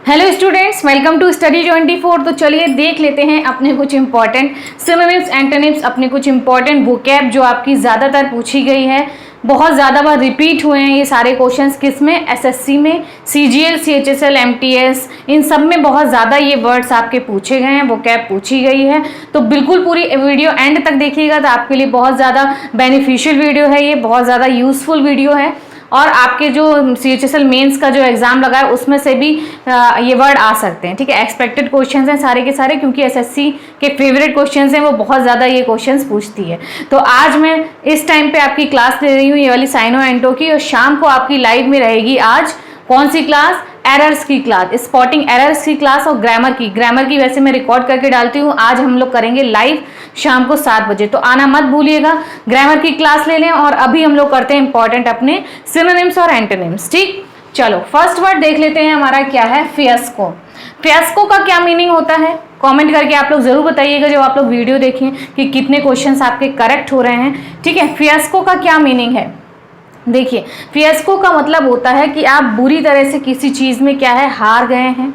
Hello students, welcome to study 24। तो चलिए देख लेते हैं अपने कुछ इंपॉर्टेंट सिनोनिम्स एंटोनिम्स, अपने कुछ इंपॉर्टेंट वोकैब जो आपकी ज़्यादातर पूछी गई है, बहुत ज़्यादा बार रिपीट हुए हैं ये सारे क्वेश्चंस। किस में? एसएससी में, सीजीएल, सीएचएसएल, एमटीएस, इन सब में बहुत ज़्यादा ये वर्ड्स आपके पूछे गए हैं, वोकैब पूछी गई है। तो बिल्कुल पूरी वीडियो एंड तक देखिएगा, तो आपके लिए बहुत ज़्यादा बेनिफिशियल वीडियो है, ये बहुत ज़्यादा यूजफुल वीडियो है। और आपके जो सीएचएसएल मेंस का जो एग्जाम लगा है उसमें से भी ये वर्ड आ सकते हैं, ठीक है। एक्सपेक्टेड क्वेश्चंस हैं सारे के सारे, क्योंकि एसएससी के फेवरेट क्वेश्चंस हैं, वो बहुत ज़्यादा ये क्वेश्चंस पूछती है। तो आज मैं इस टाइम पे आपकी क्लास ले रही हूँ ये वाली साइनो एंटो की, और शाम को आपकी लाइव में रहेगी आज कौन सी क्लास? एरर्स की क्लास, स्पॉटिंग एरर्स की क्लास और ग्रामर की वैसे मैं रिकॉर्ड करके डालती हूँ। आज हम लोग करेंगे लाइव शाम को 7 बजे, तो आना मत भूलिएगा। ग्रामर की क्लास ले लें, और अभी हम लोग करते हैं इंपॉर्टेंट अपने सिनोनिम्स और एंटोनिम्स, ठीक। चलो फर्स्ट वर्ड देख लेते हैं, हमारा क्या है? फियास्को। फियास्को का क्या मीनिंग होता है? कमेंट करके आप लोग जरूर बताइएगा जब आप लोग वीडियो देखें कि कितने क्वेश्चंस आपके करेक्ट हो रहे हैं, ठीक है। फियास्को का क्या मीनिंग है? देखिए, फियास्को का मतलब होता है कि आप बुरी तरह से किसी चीज़ में क्या है, हार गए हैं,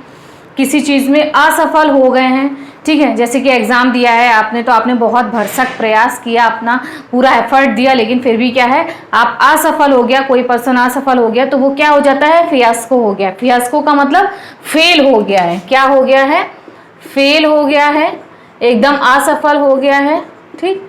किसी चीज़ में असफल हो गए हैं, ठीक है। जैसे कि एग्ज़ाम दिया है आपने, तो आपने बहुत भरसक प्रयास किया, अपना पूरा एफर्ट दिया, लेकिन फिर भी क्या है, आप असफल हो गया, कोई पर्सन असफल हो गया, तो वो क्या हो जाता है? फियास्को हो गया। फियास्को का मतलब फेल हो गया है। क्या हो गया है? फेल हो गया है, एकदम असफल हो गया है, ठीक।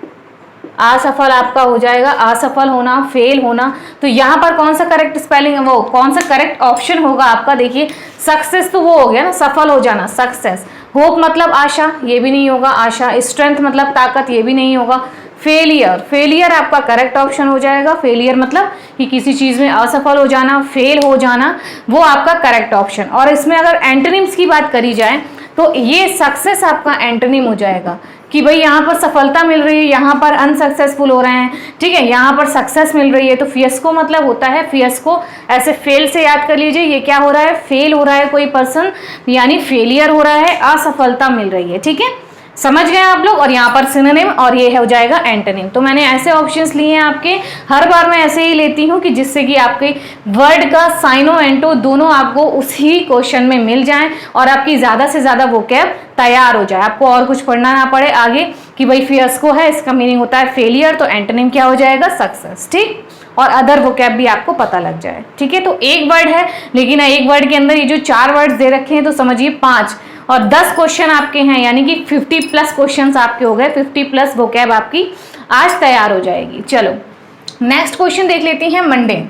असफल आपका हो जाएगा, असफल होना, फेल होना। तो यहाँ पर कौन सा करेक्ट स्पेलिंग है, वो कौन सा करेक्ट ऑप्शन होगा आपका? देखिए, सक्सेस तो वो हो गया ना, सफल हो जाना, सक्सेस। होप मतलब आशा, ये भी नहीं होगा आशा। स्ट्रेंथ मतलब ताकत, ये भी नहीं होगा। फेलियर, फेलियर आपका करेक्ट ऑप्शन हो जाएगा। फेलियर मतलब कि किसी चीज़ में असफल हो जाना, फेल हो जाना, वो आपका करेक्ट ऑप्शन। और इसमें अगर एंटोनिम्स की बात करी जाए तो ये सक्सेस आपका एंटोनिम हो जाएगा, कि भाई यहाँ पर सफलता मिल रही है, यहाँ पर अनसक्सेसफुल हो रहे हैं, ठीक है, यहाँ पर सक्सेस मिल रही है। तो फियास्को मतलब होता है, फियास्को ऐसे फेल से याद कर लीजिए, ये क्या हो रहा है? फेल हो रहा है कोई पर्सन, यानी फेलियर हो रहा है, असफलता मिल रही है, ठीक है। समझ गए आप लोग? और यहाँ पर सिनोनिम, और ये हो जाएगा एंटोनिम। तो मैंने ऐसे ऑप्शंस लिए हैं आपके, हर बार मैं ऐसे ही लेती हूँ कि जिससे कि आपके वर्ड का साइनो एंटो दोनों आपको उसी क्वेश्चन में मिल जाएं, और आपकी ज़्यादा से ज़्यादा वोकैब तैयार हो जाए, आपको और कुछ पढ़ना ना पड़े आगे कि भाई फियास्को है, इसका मीनिंग होता है फेलियर, तो एंटोनिम क्या हो जाएगा? सक्सेस, ठीक। और अदर वोकैब भी आपको पता लग जाए, ठीक है। तो एक वर्ड है, लेकिन एक वर्ड के अंदर ये जो 4 वर्ड दे रखे हैं, तो समझिए 5 और 10 क्वेश्चन आपके हैं, यानी कि 50 प्लस क्वेश्चंस आपके हो गए, 50 प्लस वोकैब आपकी आज तैयार हो जाएगी। चलो नेक्स्ट क्वेश्चन देख लेती हैं, मंडेन।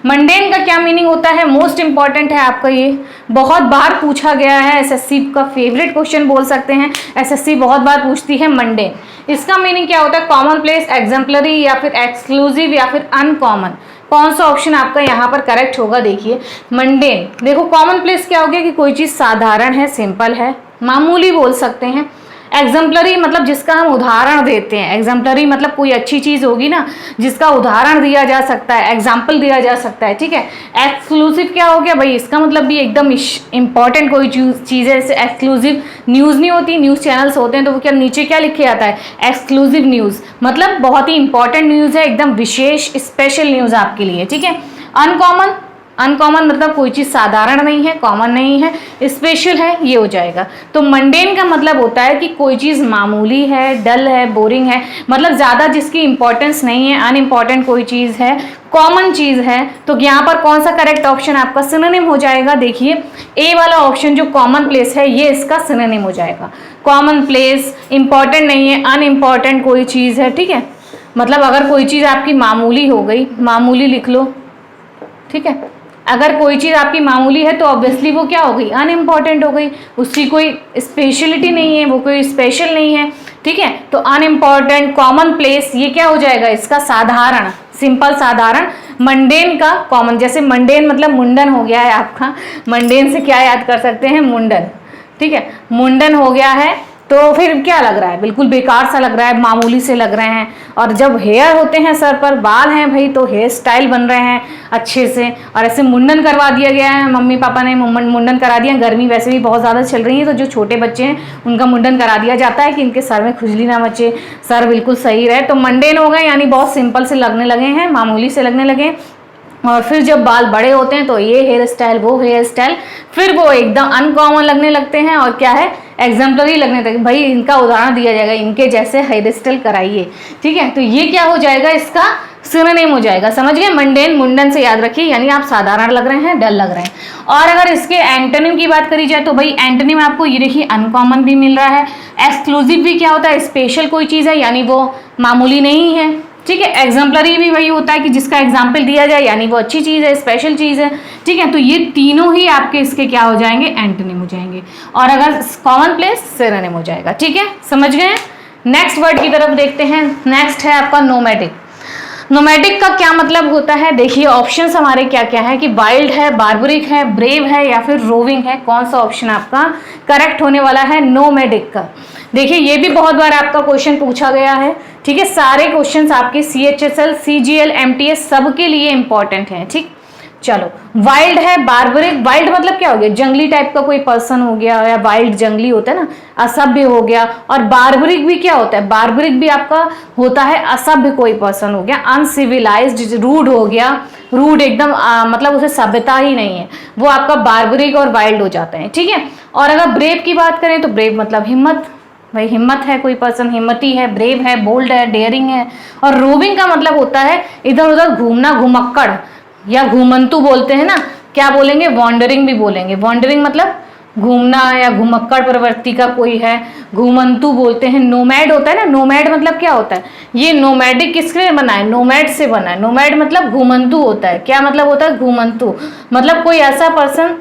मंडेन का क्या मीनिंग होता है? मोस्ट इंपॉर्टेंट है आपका, ये बहुत बार पूछा गया है, एसएससी का फेवरेट क्वेश्चन बोल सकते हैं, एसएससी बहुत बार पूछती है मंडेन। इसका मीनिंग क्या होता है? कॉमन प्लेस, एग्जाम्पलरी, या फिर एक्सक्लूसिव, या फिर अनकॉमन। कौन सा ऑप्शन आपका यहाँ पर करेक्ट होगा? देखिए, मंडेन। देखो, कॉमन प्लेस क्या हो गया कि कोई चीज़ साधारण है, सिंपल है, मामूली बोल सकते हैं। एग्जाम्पलरी मतलब जिसका हम उदाहरण देते हैं, एग्जाम्पलरी मतलब कोई अच्छी चीज़ होगी ना जिसका उदाहरण दिया जा सकता है, एग्जाम्पल दिया जा सकता है, ठीक है। एक्सक्लूसिव क्या हो गया भाई? इसका मतलब भी एकदम इंपॉर्टेंट कोई चीज़ है। जैसे एक्सक्लूसिव न्यूज़ नहीं होती, न्यूज़ चैनल्स होते हैं, तो वो क्या नीचे क्या लिखे आता है? एक्सक्लूसिव न्यूज़, मतलब बहुत ही इंपॉर्टेंट न्यूज़ है, एकदम विशेष स्पेशल न्यूज़ आपके लिए, ठीक है। अनकॉमन, अनकॉमन मतलब कोई चीज़ साधारण नहीं है, कॉमन नहीं है, स्पेशल है, ये हो जाएगा। तो मंडेन का मतलब होता है कि कोई चीज़ मामूली है, डल है, बोरिंग है, मतलब ज़्यादा जिसकी इंपॉर्टेंस नहीं है, अनइम्पॉर्टेंट कोई चीज़ है, कॉमन चीज़ है। तो यहाँ पर कौन सा करेक्ट ऑप्शन आपका सिनोनिम हो जाएगा? देखिए, ए वाला ऑप्शन जो कॉमन प्लेस है, ये इसका सिनोनिम हो जाएगा। कॉमन प्लेस, इंपॉर्टेंट नहीं है, अनइम्पॉर्टेंट कोई चीज़ है, ठीक है। मतलब अगर कोई चीज़ आपकी मामूली हो गई, मामूली लिख लो, ठीक है। अगर कोई चीज़ आपकी मामूली है तो ऑब्वियसली वो क्या हो गई? अनइम्पॉर्टेंट हो गई, उसकी कोई स्पेशलिटी नहीं है, वो कोई स्पेशल नहीं है, ठीक है। तो अनइम्पॉर्टेंट, कॉमन प्लेस, ये क्या हो जाएगा? इसका साधारण, सिंपल, साधारण। मंडेन का कॉमन, जैसे मंडेन मतलब मुंडन हो गया है आपका, मंडेन से क्या याद कर सकते हैं? मुंडन, ठीक है। मुंडन हो गया है, तो फिर क्या लग रहा है? बिल्कुल बेकार सा लग रहा है, मामूली से लग रहे हैं। और जब हेयर होते हैं, सर पर बाल हैं भाई, तो हेयर स्टाइल बन रहे हैं अच्छे से, और ऐसे मुंडन करवा दिया गया है, मम्मी पापा ने मुंडन करा दिया। गर्मी वैसे भी बहुत ज़्यादा चल रही है, तो जो छोटे बच्चे हैं उनका मुंडन करा दिया जाता है कि इनके सर में खुजली ना मचे, सर बिल्कुल सही रहे। तो मंडेन हो गए, यानी बहुत सिंपल से लगने लगे हैं, मामूली से लगने लगे। और फिर जब बाल बड़े होते हैं तो ये हेयर स्टाइल, वो हेयर स्टाइल, फिर वो एकदम अनकॉमन लगने लगते हैं और क्या है, एग्जाम्पलरी लगने लगते हैं। भाई इनका उदाहरण दिया जाएगा, इनके जैसे हेयर स्टाइल कराइए, ठीक है। तो ये क्या हो जाएगा, इसका सिनोनिम हो जाएगा, समझ गए। मंडेन, मुंडन से याद रखिए, यानी आप साधारण लग रहे हैं, डल लग रहे हैं। और अगर इसके एंटोनिम की बात करी जाए तो भाई एंटोनिम आपको ये देखिए अनकॉमन भी मिल रहा है, एक्सक्लूसिव भी क्या होता है, स्पेशल कोई चीज़ है, यानी वो मामूली नहीं है, ठीक है। एग्जाम्पलरी भी वही होता है कि जिसका एग्जाम्पल दिया जाए, यानी वो अच्छी चीज़ है, स्पेशल चीज़ है, ठीक है। तो ये तीनों ही आपके इसके क्या हो जाएंगे, एंटोनिम हो जाएंगे। और अगर कॉमन प्लेस, सिनोनिम हो जाएगा, ठीक है, समझ गए। नेक्स्ट वर्ड की तरफ देखते हैं। नेक्स्ट है आपका नोमैडिक। नोमैडिक का क्या मतलब होता है, देखिए ऑप्शंस हमारे क्या क्या है कि वाइल्ड है, बार्बरिक है, ब्रेव है या फिर रोविंग है। कौन सा ऑप्शन आपका करेक्ट होने वाला है नोमैडिक का। देखिए ये भी बहुत बार आपका क्वेश्चन पूछा गया है, ठीक है। सारे क्वेश्चंस आपके CHSL, CGL, MTS सबके लिए इंपॉर्टेंट हैं, ठीक। चलो, वाइल्ड है, बार्बरिक, वाइल्ड मतलब क्या हो गया, जंगली टाइप का कोई पर्सन हो गया, या वाइल्ड जंगली होता है ना, असभ्य हो गया। और बार्बरिक भी क्या होता है, बार्बरिक भी आपका होता है असभ्य कोई पर्सन हो गया, अनसिविलाइज्ड, रूड हो गया, रूड एकदम मतलब उसे सभ्यता ही नहीं है, वो आपका बार्बरिक और वाइल्ड हो जाते हैं, ठीक है। और अगर ब्रेव की बात करें तो ब्रेव मतलब हिम्मत, भाई हिम्मत है, कोई पर्सन हिम्मती है, ब्रेव है, बोल्ड है, डेयरिंग है। और रोविंग का मतलब होता है इधर उधर घूमना, घुमक्कड़ या घूमंतु बोलते हैं ना, क्या बोलेंगे, वॉन्डरिंग भी बोलेंगे। वॉन्डरिंग मतलब घूमना या घुमक्कड़ प्रवृत्ति का कोई है, घूमंतु बोलते हैं। नोमैड होता है ना, नोमैड मतलब क्या होता है, ये नोमैडिक किसके बना है, नोमैड से बना है। नोमैड मतलब घूमंतु होता है, क्या मतलब होता है, घूमंतु मतलब कोई ऐसा पर्सन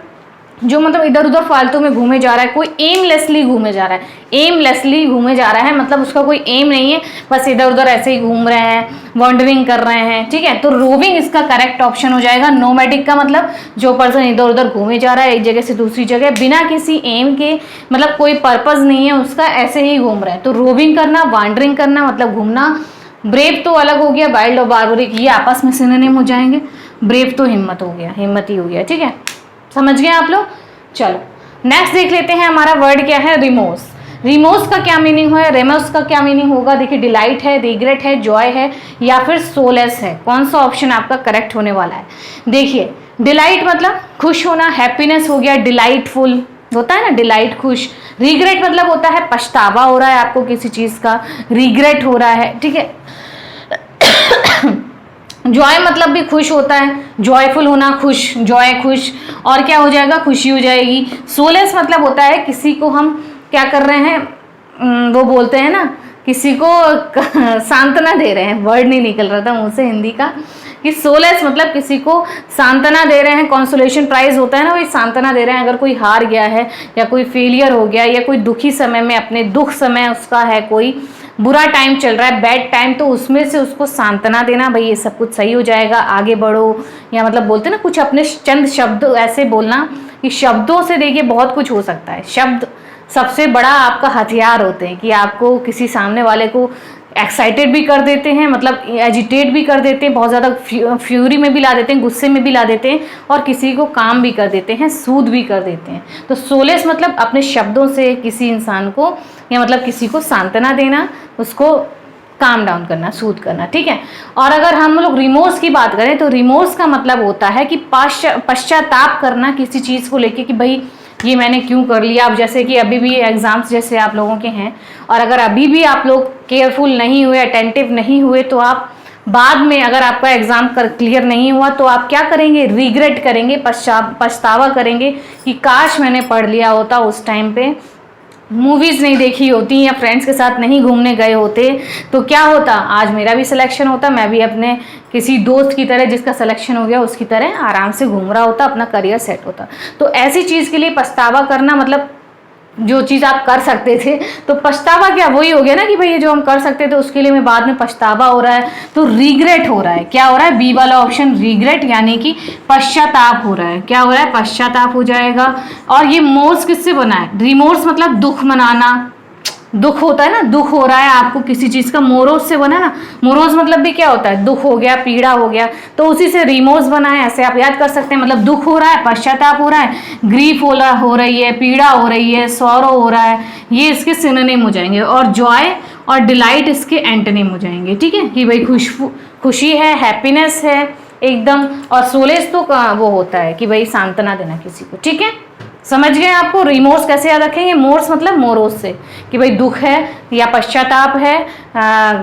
जो मतलब इधर उधर फालतू में घूमे जा रहा है, कोई एमलेसली घूमे जा रहा है, एमलेसली घूमे जा रहा है मतलब उसका कोई एम नहीं है, बस इधर उधर ऐसे ही घूम रहे हैं, वॉन्डरिंग कर रहे हैं, ठीक है। तो रोविंग इसका करेक्ट ऑप्शन हो जाएगा। नोमैडिक का मतलब जो पर्सन इधर उधर घूमे जा रहा है एक जगह से दूसरी जगह बिना किसी एम के, मतलब कोई पर्पज नहीं है उसका, ऐसे ही घूम रहा है। तो रोविंग करना, वॉन्डरिंग करना मतलब घूमना। ब्रेव तो अलग हो गया, वाइल्ड और बार्बरिक ये आपस में सिनोनिम हो जाएंगे। ब्रेव तो हिम्मत हो गया, हिम्मती हो गया, ठीक है, समझ गए आप लोग। चलो नेक्स्ट देख लेते हैं, हमारा वर्ड क्या है, रिमोर्स। रिमोर्स का क्या मीनिंग है, रेमोर्स का क्या मीनिंग होगा, देखिए डिलाइट है, रिग्रेट है, जॉय है या फिर सोलेस है। कौन सा ऑप्शन आपका करेक्ट होने वाला है। देखिए डिलाइट मतलब खुश होना, हैप्पीनेस हो गया, डिलाइटफुल होता है ना, डिलाइट खुश। रिग्रेट मतलब होता है पछतावा हो रहा है आपको किसी चीज का, रिग्रेट हो रहा है, ठीक है। जॉय मतलब भी खुश होता है, जॉयफुल होना, खुश, जॉय खुश, और क्या हो जाएगा, खुशी हो जाएगी। सोलेस मतलब होता है किसी को हम क्या कर रहे हैं, वो बोलते हैं ना, किसी को सांत्वना दे रहे हैं, वर्ड नहीं निकल रहा था मुंह से हिंदी का, कि सोलेस मतलब किसी को सांत्वना दे रहे हैं। कॉन्सोलेशन प्राइज होता है ना, वही सांत्वना दे रहे हैं। अगर कोई हार गया है या कोई फेलियर हो गया या कोई दुखी समय में, अपने दुख समय उसका है, कोई बुरा टाइम चल रहा है, बैड टाइम, तो उसमें से उसको सांत्वना देना, भाई ये सब कुछ सही हो जाएगा, आगे बढ़ो, या मतलब बोलते ना कुछ अपने चंद शब्द ऐसे बोलना कि शब्दों से देखिए बहुत कुछ हो सकता है। शब्द सबसे बड़ा आपका हथियार होते हैं कि आपको किसी सामने वाले को एक्साइटेड भी कर देते हैं, मतलब एजिटेट भी कर देते हैं, बहुत ज़्यादा फ्यूरी में भी ला देते हैं, गुस्से में भी ला देते हैं, और किसी को काम भी कर देते हैं, सूद भी कर देते हैं। तो सोलेस मतलब अपने शब्दों से किसी इंसान को या मतलब किसी को सांत्वना देना, उसको काम डाउन करना, सूद करना, ठीक है। और अगर हम लोग रिमोर्स की बात करें तो रिमोर्स का मतलब होता है कि पश्चाताप करना किसी चीज़ को लेके कि भाई ये मैंने क्यों कर लिया। अब जैसे कि अभी भी एग्जाम्स जैसे आप लोगों के हैं, और अगर अभी भी आप लोग केयरफुल नहीं हुए, अटेंटिव नहीं हुए, तो आप बाद में अगर आपका एग्जाम क्लियर नहीं हुआ तो आप क्या करेंगे, रिग्रेट करेंगे, पछतावा करेंगे कि काश मैंने पढ़ लिया होता उस टाइम पे, मूवीज़ नहीं देखी होती या फ्रेंड्स के साथ नहीं घूमने गए होते, तो क्या होता, आज मेरा भी सिलेक्शन होता, मैं भी अपने किसी दोस्त की तरह जिसका सिलेक्शन हो गया उसकी तरह आराम से घूम रहा होता, अपना करियर सेट होता। तो ऐसी चीज़ के लिए पछतावा करना मतलब जो चीज़ आप कर सकते थे, तो पछतावा क्या वही हो गया ना कि भाई ये जो हम कर सकते थे उसके लिए में बाद में पछतावा हो रहा है, तो रिग्रेट हो रहा है। क्या हो रहा है, बी वाला ऑप्शन रिग्रेट, यानी कि पश्चाताप हो रहा है। क्या हो रहा है, पश्चाताप हो जाएगा। और ये मोर्स किससे बना है, रिमोर्स मतलब दुख मनाना, दुख होता है ना, दुख हो रहा है आपको किसी चीज़ का, मोरोस से बना ना, मोरोस मतलब भी क्या होता है, दुख हो गया, पीड़ा हो गया, तो उसी से रिमोर्स बना है, ऐसे आप याद कर सकते हैं। मतलब दुख हो रहा है, पश्चाताप हो रहा है, ग्रीफ हो रही है, पीड़ा हो रही है, सौरो हो रहा है, ये इसके सिनोनिम हो जाएंगे। और जॉय और डिलाइट इसके एंटोनिम हो जाएंगे, ठीक है, कि भाई खुशी है, हैप्पीनेस है, एकदम, और सोलेस तो वो होता है कि भाई सांत्वना देना किसी को, ठीक है। समझ गए आपको रिमोर्स कैसे याद रखेंगे? मोर्स मतलब मोरोस से, कि भाई दुख है या पश्चाताप है,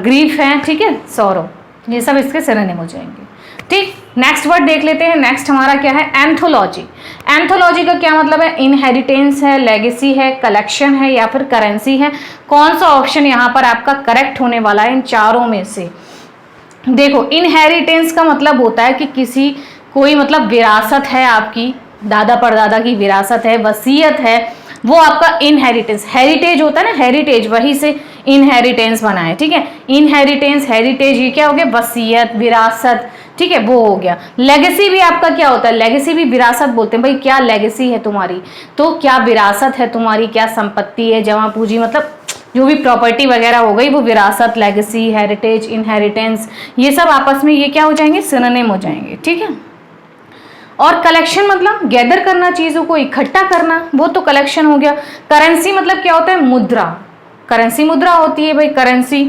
ग्रीफ है, ठीक है, सौरव, ये सब इसके सिनोनिम हो जाएंगे, ठीक। नेक्स्ट वर्ड देख लेते हैं। नेक्स्ट हमारा क्या है? एंथोलॉजी। एंथोलॉजी का क्या मतलब है? इनहेरिटेंस है, लेगेसी है, कलेक्शन है या फिर करेंसी है। कौन सा ऑप्शन यहाँ पर आपका करेक्ट होने वाला है इन चारों में से? देखो, इनहेरिटेंस का मतलब होता है कि किसी कोई मतलब विरासत है आपकी, दादा परदादा की विरासत है, वसीयत है, वो आपका इनहेरिटेंस। हेरिटेज होता है ना, हेरिटेज, वही से इनहेरिटेंस बना है, ठीक है। इनहेरिटेंस, हेरिटेज, ये क्या हो गया? वसीयत, विरासत, ठीक है, वो हो गया। लेगेसी भी आपका क्या होता है? लेगेसी भी विरासत बोलते हैं, भाई क्या लेगेसी है तुम्हारी, तो क्या विरासत है तुम्हारी, क्या संपत्ति है, जमा पूंजी, मतलब जो भी प्रॉपर्टी वगैरह हो गई वो विरासत, लेगेसी, हेरिटेज, इनहेरिटेंस, ये सब आपस में ये क्या हो जाएंगे? सिनोनिम हो जाएंगे, ठीक है। और कलेक्शन मतलब गैदर करना, चीजों को इकट्ठा करना, वो तो कलेक्शन हो गया। करेंसी मतलब क्या होता है? मुद्रा, करेंसी मुद्रा होती है भाई, करेंसी।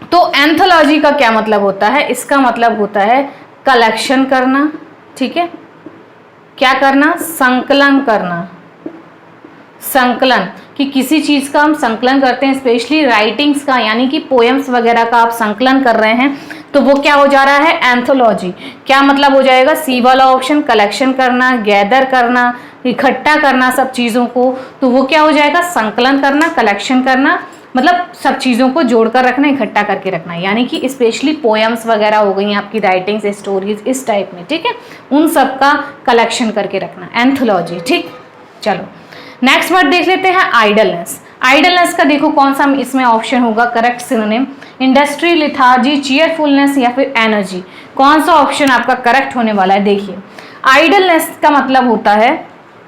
तो एंथोलॉजी का क्या मतलब होता है? इसका मतलब होता है कलेक्शन करना, ठीक है, क्या करना? संकलन करना, संकलन, कि किसी चीज का हम संकलन करते हैं, स्पेशली राइटिंग्स का, यानी कि पोएम्स वगैरह का आप संकलन कर रहे हैं, तो वो क्या हो जा रहा है? एंथोलॉजी। क्या मतलब हो जाएगा? सी वाला ऑप्शन, कलेक्शन करना, गैदर करना, इकट्ठा करना सब चीजों को, तो वो क्या हो जाएगा? संकलन करना, कलेक्शन करना, मतलब सब चीज़ों को जोड़कर रखना, इकट्ठा करके रखना, यानी कि स्पेशली पोएम्स वगैरह हो गई आपकी, राइटिंग्स, स्टोरीज, इस टाइप में, ठीक है, उन सब का कलेक्शन करके रखना, एंथोलॉजी, ठीक। चलो नेक्स्ट वर्ड देख लेते हैं, आइडलनेस। आइडलनेस का देखो कौन सा इसमें ऑप्शन होगा correct synonym? Industry, lethargy, cheerfulness या फिर एनर्जी। कौन सा ऑप्शन आपका करेक्ट होने वाला है? देखिए, आइडलनेस का मतलब होता है,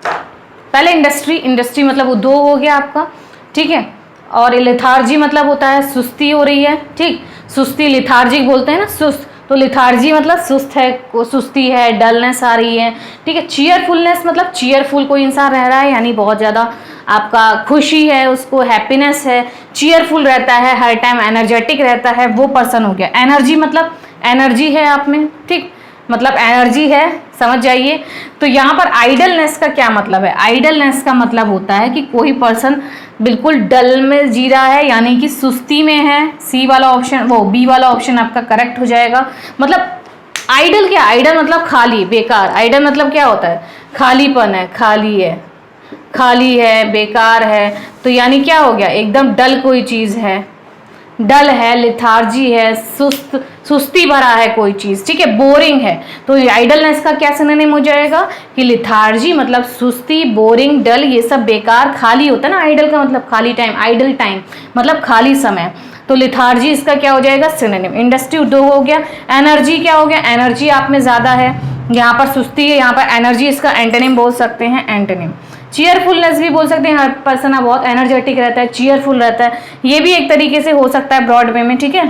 पहले इंडस्ट्री, इंडस्ट्री मतलब उद्योग हो गया आपका, ठीक है, और लिथार्जी मतलब होता है सुस्ती हो रही है, ठीक, सुस्ती, लिथार्जिक बोलते हैं ना, सुस्त, तो लिथार्जी मतलब सुस्त है, सुस्ती है, डलनेस आ रही है, ठीक है। चीयरफुलनेस मतलब चीयरफुल कोई इंसान रह रहा है, यानी बहुत ज़्यादा आपका खुशी है, उसको हैप्पीनेस है, चीयरफुल रहता है, हर टाइम एनर्जेटिक रहता है, वो पर्सन हो गया। एनर्जी मतलब एनर्जी है आप में, ठीक, मतलब एनर्जी है, समझ जाइए। तो यहाँ पर आइडलनेस का क्या मतलब है? आइडलनेस का मतलब होता है कि कोई पर्सन बिल्कुल डल में जी रहा है, यानी कि सुस्ती में है। सी वाला ऑप्शन, वो बी वाला ऑप्शन आपका करेक्ट हो जाएगा। मतलब आइडल क्या? आइडल मतलब खाली, बेकार। आइडल मतलब क्या होता है? खालीपन है, खाली है, खाली है, बेकार है, तो यानी क्या हो गया? एकदम डल कोई चीज़ है, डल है, लिथार्जी है, सुस्ती भरा है कोई चीज़, ठीक है, बोरिंग है। तो आइडलनेस का क्या सिनोनिम हो जाएगा? कि लिथार्जी मतलब सुस्ती, बोरिंग, डल, ये सब बेकार, खाली होता है ना, आइडल का मतलब खाली टाइम, आइडल टाइम मतलब खाली समय, तो लिथार्जी इसका क्या हो जाएगा? सिनोनिम। इंडस्ट्री, उद्योग हो गया। एनर्जी क्या हो गया? एनर्जी आप में ज़्यादा है, यहाँ पर सुस्ती है, यहाँ पर एनर्जी, इसका एंटोनिम बोल सकते हैं, एंटोनिम। चीयरफुलनेस भी बोल सकते हैं, हर पर्सन बहुत एनर्जेटिक रहता है, चीयरफुल रहता है, ये भी एक तरीके से हो सकता है ब्रॉड वे में, ठीक है।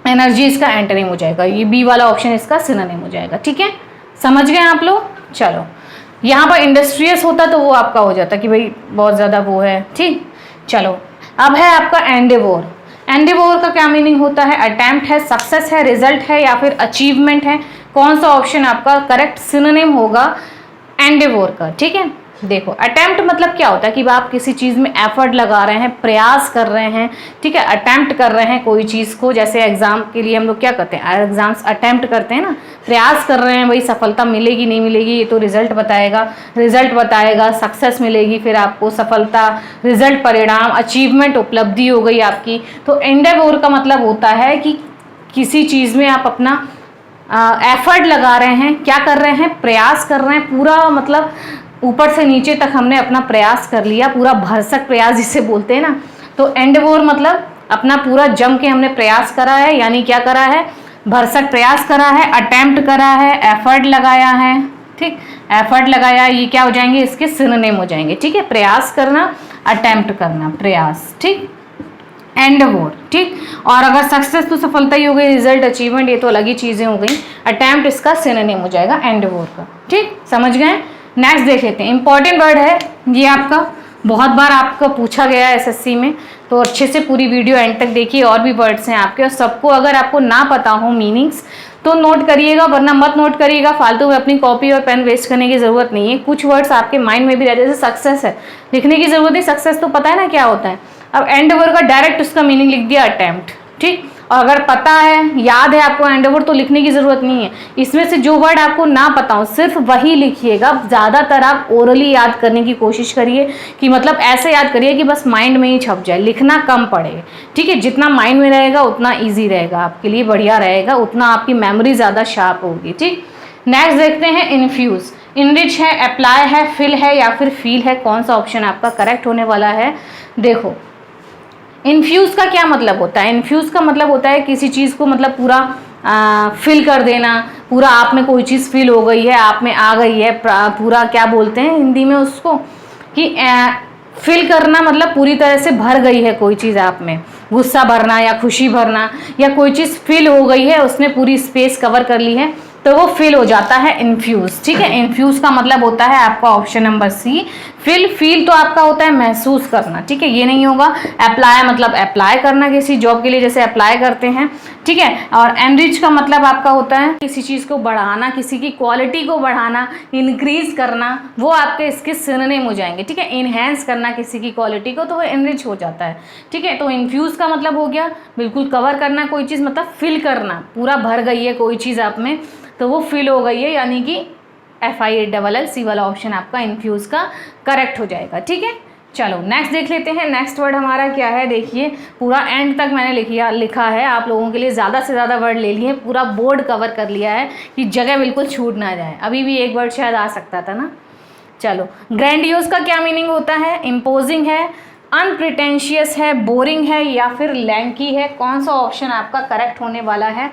एनर्जी इसका एंटोनिम हो जाएगा, ये बी वाला ऑप्शन इसका सिनोनिम हो जाएगा, ठीक है, समझ गए आप लोग। चलो, यहाँ पर इंडस्ट्रियस होता तो वो आपका हो जाता कि भाई बहुत ज़्यादा वो है, ठीक। चलो, अब है आपका एंडेवोर। एंडेवोर का क्या मीनिंग होता है? अटेम्प्ट है, सक्सेस है, रिजल्ट है या फिर अचीवमेंट है। कौन सा ऑप्शन आपका करेक्ट सिनोनिम होगा एंडेवोर का? ठीक है, देखो, अटेम्प्ट मतलब क्या होता है कि आप किसी चीज़ में एफर्ट लगा रहे हैं, प्रयास कर रहे हैं, ठीक है, अटेम्प्ट कर रहे हैं कोई चीज़ को। जैसे एग्जाम के लिए हम लोग क्या करते हैं? एग्जाम्स अटेम्प्ट करते हैं ना, प्रयास कर रहे हैं, भाई सफलता मिलेगी नहीं मिलेगी ये तो रिजल्ट बताएगा, रिजल्ट बताएगा, सक्सेस मिलेगी फिर आपको, सफलता, रिजल्ट, परिणाम, अचीवमेंट, उपलब्धि हो गई आपकी। तो एंडेवोर का मतलब होता है कि किसी चीज़ में आप अपना एफर्ट लगा रहे हैं, क्या कर रहे हैं? प्रयास कर रहे हैं, पूरा मतलब ऊपर से नीचे तक हमने अपना प्रयास कर लिया, पूरा भरसक प्रयास जिसे बोलते हैं ना। तो एंडेवोर मतलब अपना पूरा जम के हमने प्रयास करा है, यानी क्या करा है? भरसक प्रयास करा है, अटेम्प्ट करा है, एफर्ट लगाया है, ठीक, एफर्ट लगाया, ये क्या हो जाएंगे? इसके सिनोनिम हो जाएंगे, ठीक है, प्रयास करना, अटेम्प्ट करना, प्रयास, ठीक, एंडेवोर, ठीक। और अगर सक्सेस तो सफलता ही हो गई, रिजल्ट, अचीवमेंट ये तो अलग ही चीज़ें हो गई, अटेम्प्ट इसका सिनोनिम हो जाएगा एंडेवोर का, ठीक, समझ गए। नेक्स्ट देख लेते हैं, इंपॉर्टेंट वर्ड है ये, आपका बहुत बार आपका पूछा गया है एसएससी में, तो अच्छे से पूरी वीडियो एंड तक देखिए, और भी वर्ड्स हैं आपके, और सबको अगर आपको ना पता हो मीनिंग्स तो नोट करिएगा, वरना मत नोट करिएगा, फालतू में अपनी कॉपी और पेन वेस्ट करने की जरूरत नहीं है। कुछ वर्ड्स आपके माइंड में भी रहते हैं, जैसे सक्सेस है, लिखने की जरूरत नहीं, सक्सेस तो पता है ना क्या होता है। अब एंडेवर का डायरेक्ट उसका मीनिंग लिख दिया अटेम्प्ट, ठीक। और अगर पता है, याद है आपको एंडेवर, तो लिखने की जरूरत नहीं है। इसमें से जो वर्ड आपको ना पता हो सिर्फ वही लिखिएगा। ज़्यादातर आप ओरली याद करने की कोशिश करिए, कि मतलब ऐसे याद करिए कि बस माइंड में ही छप जाए, लिखना कम पड़े, ठीक है। जितना माइंड में रहेगा उतना ईजी रहेगा, आपके लिए बढ़िया रहेगा, उतना आपकी मेमोरी ज़्यादा शार्प होगी, ठीक। नेक्स्ट देखते हैं इन्फ्यूज़। इनरिच है, अप्लाई है, फिल है या फिर फील है, कौन सा ऑप्शन आपका करेक्ट होने वाला है। देखो, इन्फ्यूज़ का क्या मतलब होता है। इन्फ्यूज़ का मतलब होता है किसी चीज़ को मतलब पूरा फिल कर देना, पूरा आप में कोई चीज़ फिल हो गई है, आप में आ गई है, पूरा क्या बोलते हैं हिंदी में उसको, कि फिल करना, मतलब पूरी तरह से भर गई है कोई चीज़ आप में, गुस्सा भरना या खुशी भरना, या कोई चीज़ फिल हो गई है, उसने पूरी स्पेस कवर कर ली है, तो वो फिल हो जाता है इन्फ्यूज, ठीक है। इन्फ्यूज का मतलब होता है आपका option number C, fill. Feel तो आपका होता है महसूस करना, ठीक है, ये नहीं होगा। अप्लाई मतलब अप्लाई करना किसी जॉब के लिए, जैसे अप्लाई करते हैं, ठीक है। और एनरिच का मतलब आपका होता है किसी चीज़ को बढ़ाना, किसी की क्वालिटी को बढ़ाना, इंक्रीज करना, वो आपके इसके सिनोनिम हो जाएंगे, ठीक है। इनहेंस करना किसी की क्वालिटी को, तो वो एनरिच हो जाता है, ठीक है। तो इन्फ्यूज का मतलब हो गया बिल्कुल कवर करना कोई चीज़, मतलब फिल करना, पूरा भर गई है कोई चीज़ आप में, तो वो फिल हो गई है, यानी कि FILLC वाला ऑप्शन आपका इन्फ्यूज का करेक्ट हो जाएगा, ठीक है। चलो नेक्स्ट देख लेते हैं। नेक्स्ट वर्ड हमारा क्या है, देखिए पूरा एंड तक मैंने लिखा है आप लोगों के लिए, ज़्यादा से ज़्यादा वर्ड ले लिए, पूरा बोर्ड कवर कर लिया है कि जगह बिल्कुल छूट ना जाए। अभी भी एक वर्ड शायद आ सकता था ना। चलो, ग्रैंडियोज का क्या मीनिंग होता है। इम्पोजिंग है, अनप्रिटेंशियस है, बोरिंग है या फिर लैंकी है, कौन सा ऑप्शन आपका करेक्ट होने वाला है,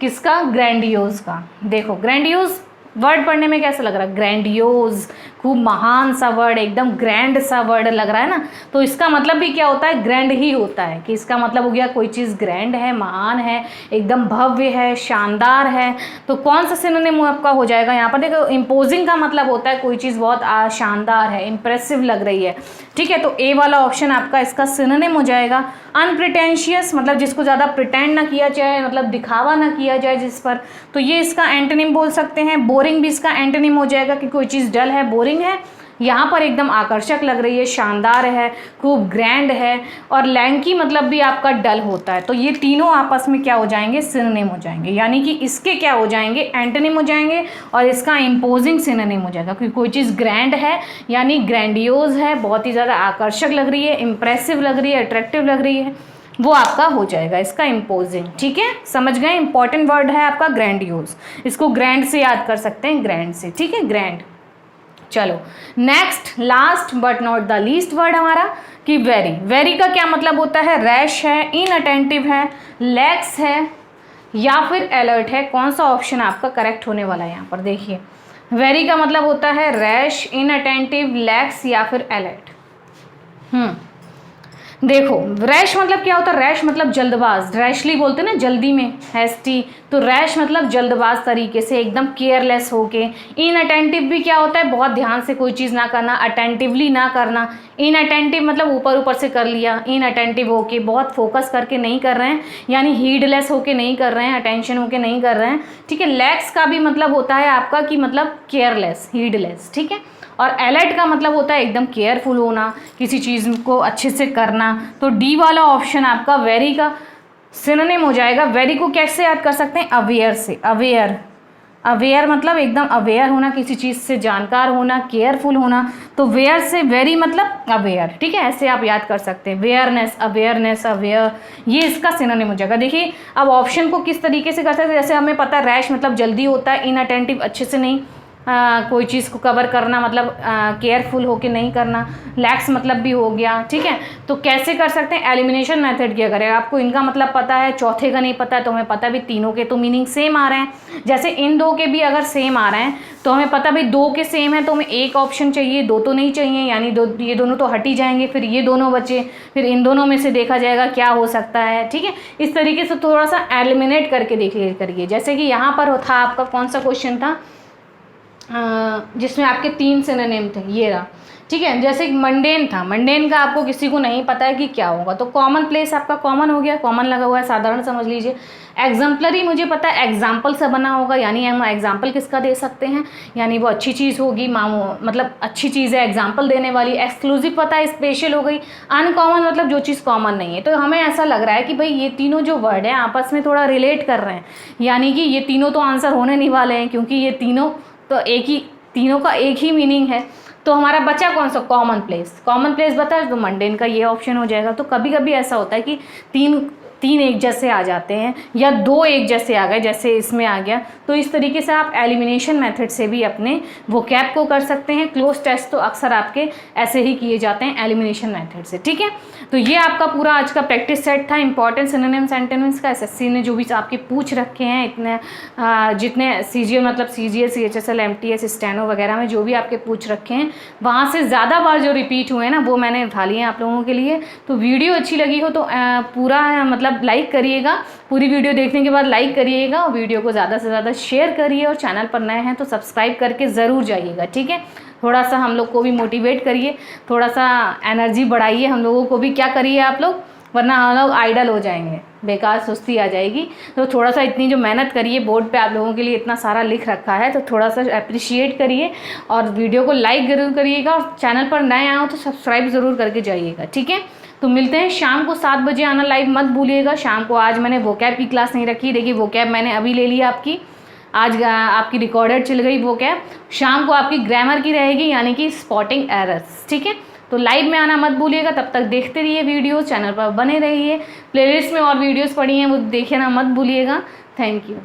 किसका, ग्रैंडियोज का। देखो ग्रैंडियोज वर्ड पढ़ने में कैसा लग रहा है, ग्रैंडियोज, खूब महान सा वर्ड, एकदम ग्रैंड सा वर्ड लग रहा है ना। तो इसका मतलब भी क्या होता है, ग्रैंड ही होता है, कि इसका मतलब हो गया कोई चीज़ ग्रैंड है, महान है, एकदम भव्य है, शानदार है। तो कौन सा सिनोनिम आपका हो जाएगा यहाँ पर, देखो इम्पोजिंग का मतलब होता है कोई चीज़ बहुत शानदार है, इंप्रेसिव लग रही है, ठीक है। तो ए वाला ऑप्शन आपका इसका सिनोनिम हो जाएगा। अनप्रिटेंशियस मतलब जिसको ज़्यादा प्रिटेंड ना किया जाए, मतलब दिखावा ना किया जाए जिस पर, तो ये इसका एंटोनिम बोल सकते हैं। बोरिंग भी इसका एंटोनिम हो जाएगा कि कोई चीज़ डल है, बोरिंग है, यहाँ पर एकदम आकर्षक लग रही है, शानदार है, खूब ग्रैंड है। और लैंकी मतलब भी आपका डल होता है। तो ये तीनों आपस में क्या हो जाएंगे, सिनोनिम हो जाएंगे, यानी कि इसके क्या हो जाएंगे, एंटोनिम हो जाएंगे, और इसका इम्पोजिंग सिनोनिम हो जाएगा। क्योंकि कोई चीज़ ग्रैंड है यानी ग्रैंडियोज है, बहुत ही ज़्यादा आकर्षक लग रही है, इंप्रेसिव लग रही है, अट्रैक्टिव लग रही है, वो आपका हो जाएगा इसका इम्पोजिंग, ठीक है। समझ गए, इंपॉर्टेंट वर्ड है आपका ग्रैंडियोज, इसको ग्रैंड से याद कर सकते हैं, ग्रैंड से, ठीक है, ग्रैंड। चलो next, last but not the least word हमारा कि वेरी। वेरी का क्या मतलब होता है, रैश है, इनअटेंटिव है, लैक्स है या फिर अलर्ट है, कौन सा ऑप्शन आपका करेक्ट होने वाला है। यहाँ पर देखिए वेरी का मतलब होता है रैश, इनअटेंटिव, लैक्स या फिर अलर्ट। देखो रैश मतलब क्या होता है, रैश मतलब जल्दबाज, रैशली बोलते हैं ना जल्दी में, हैस्टी, तो रैश मतलब जल्दबाज तरीके से, एकदम केयरलेस होके। इनअटेंटिव भी क्या होता है, बहुत ध्यान से कोई चीज़ ना करना, अटेंटिवली ना करना। इनअटेंटिव मतलब ऊपर ऊपर से कर लिया, इनअटेंटिव होके बहुत फोकस करके नहीं कर रहे हैं, यानी हीडलेस होके नहीं कर रहे हैं, अटेंशन होके नहीं कर रहे हैं, ठीक है। लैक्स का भी मतलब होता है आपका कि मतलब केयरलेस, हीडलेस, ठीक है। और अलर्ट का मतलब होता है एकदम केयरफुल होना, किसी चीज़ को अच्छे से करना। तो डी वाला ऑप्शन आपका वेरी का सिनोनिम हो जाएगा। वेरी को कैसे याद कर सकते हैं, अवेयर से। अवेयर, अवेयर मतलब एकदम अवेयर होना, किसी चीज़ से जानकार होना, केयरफुल होना। तो वेयर से वेरी मतलब अवेयर, ठीक है, ऐसे आप याद कर सकते हैं। वेयरनेस, अवेयरनेस, अवेयर, ये इसका सिनोनिम हो जाएगा। देखिए अब ऑप्शन को किस तरीके से कर सकते हैं, जैसे हमें पता है रैश मतलब जल्दी होता है, इनअटेंटिव अच्छे से नहीं कोई चीज़ को कवर करना, मतलब केयरफुल होके नहीं करना, लैक्स मतलब भी हो गया, ठीक है। तो कैसे कर सकते हैं, एलिमिनेशन मेथड किया करें। आपको इनका मतलब पता है, चौथे का नहीं पता है, तो हमें पता भी तीनों के तो मीनिंग सेम आ रहे हैं। जैसे इन दो के भी अगर सेम आ रहे हैं तो हमें पता भी दो के सेम है, तो हमें एक ऑप्शन चाहिए, दो तो नहीं चाहिए, यानी दो, ये दोनों तो हट ही जाएंगे, फिर ये दोनों बचे, फिर इन दोनों में से देखा जाएगा क्या हो सकता है, ठीक है। इस तरीके से थोड़ा सा एलिमिनेट करके देख करिए। जैसे कि यहाँ पर था आपका कौन सा क्वेश्चन था जिसमें आपके 3 सिनोनिम थे, ये रहा ठीक है। जैसे मंडेन था, मंडेन का आपको किसी को नहीं पता है कि क्या होगा, तो कॉमन प्लेस आपका कॉमन हो गया, कॉमन लगा हुआ है, साधारण समझ लीजिए। एग्जाम्पलरी मुझे पता है एग्जाम्पल से बना होगा, यानी हम एग्जाम्पल किसका दे सकते हैं, यानी वो अच्छी चीज़ होगी, मतलब अच्छी चीज़ है एग्जाम्पल देने वाली। एक्सक्लूसिव पता है स्पेशल हो गई। अनकॉमन मतलब जो चीज़ कॉमन नहीं है। तो हमें ऐसा लग रहा है कि भाई ये तीनों जो वर्ड हैं आपस में थोड़ा रिलेट कर रहे हैं, यानी कि ये तीनों तो आंसर होने नहीं वाले हैं, क्योंकि ये तीनों तो तीनों का एक ही मीनिंग है। तो हमारा बचा कौन सा, कॉमन प्लेस। कॉमन प्लेस बता तो मंडेन का ये ऑप्शन हो जाएगा। तो कभी कभी ऐसा होता है कि तीन एक जैसे आ जाते हैं या दो एक जैसे आ गए, जैसे इसमें आ गया। तो इस तरीके से आप एलिमिनेशन मेथड से भी अपने वोकैब को कर सकते हैं। क्लोज टेस्ट तो अक्सर आपके ऐसे ही किए जाते हैं एलिमिनेशन मेथड से, ठीक है। तो ये आपका पूरा आज का प्रैक्टिस सेट था इंपॉर्टेंट सिनोनिम्स एंटोनिम्स का। एसएससी ने जो भी आपके पूछ रखे हैं इतने जितने सीजीएल मतलब सीजीएल सीएचएसएल एमटीएस स्टेनो वगैरह में जो भी आपके पूछ रखे हैं, वहाँ से ज़्यादा बार जो रिपीट हुए हैं ना वो मैंने उठा लिए हैं आप लोगों के लिए। तो वीडियो अच्छी लगी हो तो पूरा मतलब लाइक करिएगा, पूरी वीडियो देखने के बाद लाइक करिएगा, और वीडियो को ज़्यादा से ज़्यादा शेयर करिए, और चैनल पर नए हैं तो सब्सक्राइब करके ज़रूर जाइएगा, ठीक है। थोड़ा सा हम लोग को भी मोटिवेट करिए, थोड़ा सा एनर्जी बढ़ाइए हम लोगों को भी, क्या करिए आप लोग, वरना हम लोग आइडल हो जाएंगे, बेकार सुस्ती आ जाएगी। तो थोड़ा सा इतनी जो मेहनत करिए, बोर्ड पे आप लोगों के लिए इतना सारा लिख रखा है, तो थोड़ा सा अप्रिशिएट करिए, और वीडियो को लाइक ज़रूर करिएगा, और चैनल पर नए आए हो तो सब्सक्राइब ज़रूर करके जाइएगा, ठीक है। तो मिलते हैं शाम को 7 बजे आना लाइव, मत भूलिएगा शाम को। आज मैंने वोकैब की क्लास नहीं रखी, देखिए वोकैब मैंने अभी ले लिया आपकी, आज आपकी रिकॉर्डेड चल गई वोकैब। शाम को आपकी ग्रामर की रहेगी, यानी कि स्पॉटिंग एरर्स, ठीक है। तो लाइव में आना मत भूलिएगा, तब तक देखते रहिए वीडियो, चैनल पर बने रहिए। प्लेलिस्ट में और वीडियोस पड़ी हैं वो देखना मत भूलिएगा। Thank you.